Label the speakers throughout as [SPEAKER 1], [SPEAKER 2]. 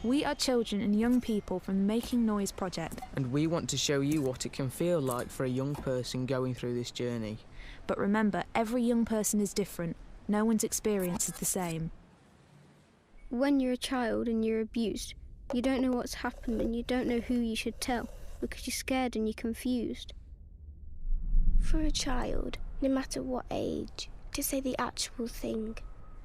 [SPEAKER 1] We are children and young people from the Making Noise project.
[SPEAKER 2] And we want to show you what it can feel like for a young person going through this journey.
[SPEAKER 1] But remember, every young person is different. No one's experience is the same.
[SPEAKER 3] When you're a child and you're abused, you don't know what's happened and you don't know who you should tell because you're scared and you're confused.
[SPEAKER 4] For a child, no matter what age, to say the actual thing,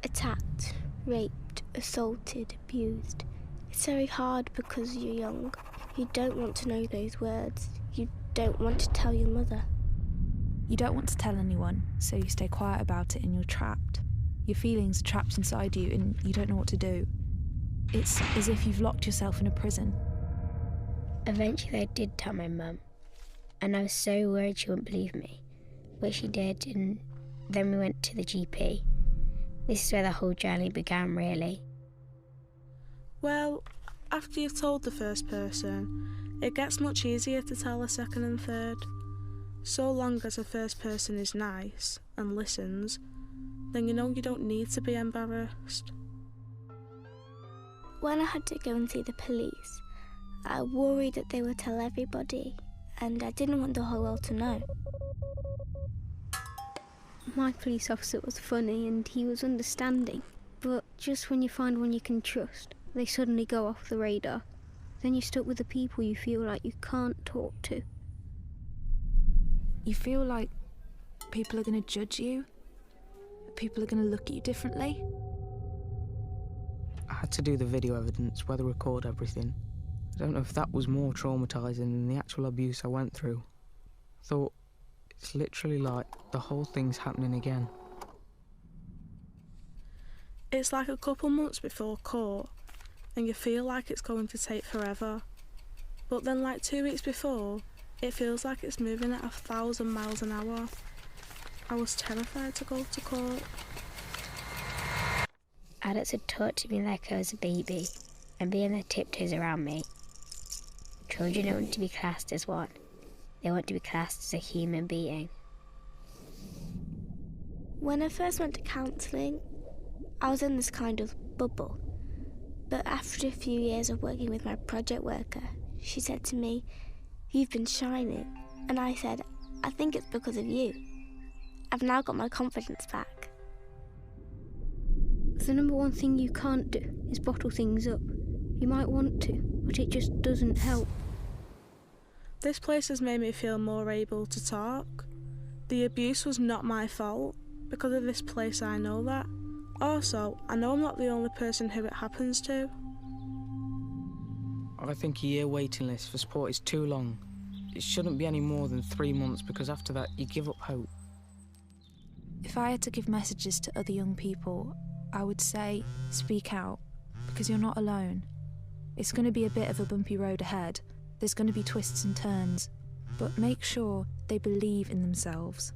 [SPEAKER 4] attacked, raped, assaulted, abused, it's very hard because you're young. You don't want to know those words. You don't want to tell your mother.
[SPEAKER 1] You don't want to tell anyone, so you stay quiet about it and you're trapped. Your feelings are trapped inside you and you don't know what to do. It's as if you've locked yourself in a prison.
[SPEAKER 5] Eventually I did tell my mum, and I was so worried she wouldn't believe me. But she did, and then we went to the GP. This is where the whole journey began, really.
[SPEAKER 6] Well, after you've told the first person, it gets much easier to tell a second and third. So long as the first person is nice and listens, then you know you don't need to be embarrassed.
[SPEAKER 4] When I had to go and see the police, I worried that they would tell everybody, and I didn't want the whole world to know.
[SPEAKER 3] My police officer was funny and he was understanding, but just when you find one you can trust, they suddenly go off the radar. Then you're stuck with the people you feel like you can't talk to.
[SPEAKER 1] You feel like people are going to judge you? People are going to look at you differently?
[SPEAKER 2] I had to do the video evidence, whether record everything. I don't know if that was more traumatising than the actual abuse I went through. I thought, it's literally like the whole thing's happening again.
[SPEAKER 6] It's like a couple months before court, and you feel like it's going to take forever. But then like 2 weeks before, it feels like it's moving at 1,000 miles an hour. I was terrified to go to court.
[SPEAKER 5] Adults would talk to me like I was a baby and be on their tiptoes around me. Children don't want to be classed as one. They want to be classed as a human being.
[SPEAKER 4] When I first went to counselling, I was in this kind of bubble. But after a few years of working with my project worker, she said to me, "You've been shining." And I said, "I think it's because of you. I've now got my confidence back."
[SPEAKER 3] The number one thing you can't do is bottle things up. You might want to, but it just doesn't help.
[SPEAKER 6] This place has made me feel more able to talk. The abuse was not my fault. Because of this place, I know that. Also, I know I'm not the only person who it happens to.
[SPEAKER 2] I think a year waiting list for support is too long. It shouldn't be any more than 3 months, because after that you give up hope.
[SPEAKER 1] If I had to give messages to other young people, I would say, speak out, because you're not alone. It's going to be a bit of a bumpy road ahead. There's going to be twists and turns, but make sure they believe in themselves.